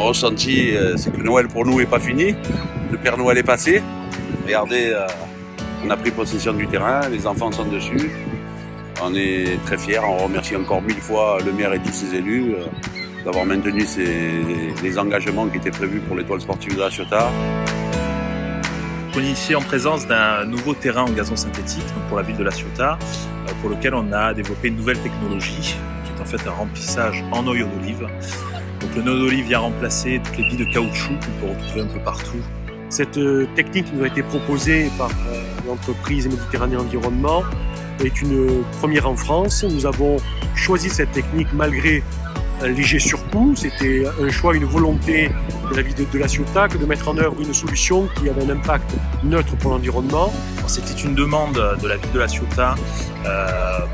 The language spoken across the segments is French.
ressenti, c'est que Noël pour nous n'est pas fini. Le Père Noël est passé. Regardez, on a pris possession du terrain, les enfants sont dessus. On est très fiers, on remercie encore 1000 fois le maire et tous ses élus d'avoir maintenu les engagements qui étaient prévus pour l'étoile sportive de La Ciotat. On est ici en présence d'un nouveau terrain en gazon synthétique donc pour la ville de La Ciotat, pour lequel on a développé une nouvelle technologie qui est en fait un remplissage en noyau d'olive. Donc le noyau d'olive vient remplacer toutes les billes de caoutchouc qu'on peut retrouver un peu partout. Cette technique qui nous a été proposée par l'entreprise Méditerranée Environnement est une première en France. Nous avons choisi cette technique malgré un léger surcoût. C'était un choix, une volonté de la ville de La Ciotat que de mettre en œuvre une solution qui avait un impact neutre pour l'environnement. C'était une demande de la ville de La Ciotat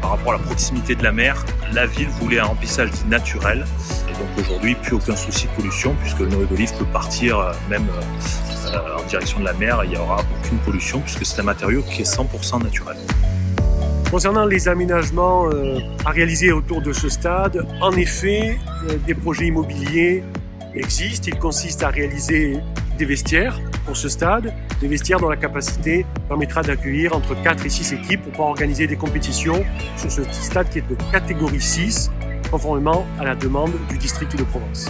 par rapport à la proximité de la mer. La ville voulait un remplissage dit naturel. Et donc aujourd'hui, plus aucun souci de pollution puisque le noyau d'olive peut partir même en direction de la mer. Il n'y aura aucune pollution puisque c'est un matériau qui est 100% naturel. Concernant les aménagements à réaliser autour de ce stade, en effet, des projets immobiliers existent. Ils consistent à réaliser des vestiaires pour ce stade, des vestiaires dont la capacité permettra d'accueillir entre 4 et 6 équipes pour pouvoir organiser des compétitions sur ce stade qui est de catégorie 6, conformément à la demande du district de Provence.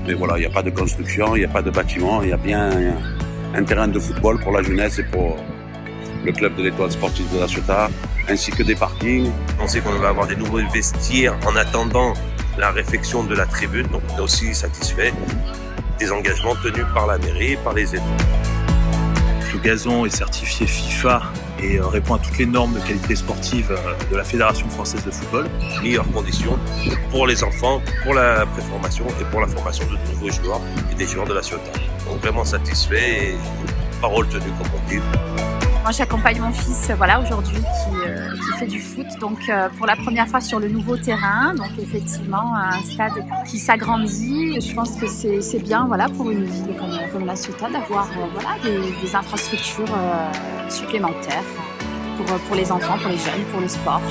Mais voilà, il n'y a pas de construction, il n'y a pas de bâtiment, il y a bien un terrain de football pour la jeunesse et pour le club de l'étoile sportive de La Ciotat, ainsi que des parkings. On sait qu'on va avoir des nouveaux vestiaires en attendant la réfection de la tribune, donc on est aussi satisfait des engagements tenus par la mairie et par les élus. Le gazon est certifié FIFA et répond à toutes les normes de qualité sportive de la Fédération française de football. Meilleures conditions pour les enfants, pour la préformation et pour la formation de nouveaux joueurs et des joueurs de La Ciotat. Donc vraiment satisfait et parole tenue comme on dit. Moi, j'accompagne mon fils aujourd'hui qui fait du foot, donc pour la première fois sur le nouveau terrain. Donc effectivement, un stade qui s'agrandit. Je pense que c'est bien pour une ville comme La Ciotat d'avoir des infrastructures supplémentaires pour les enfants, pour les jeunes, pour le sport.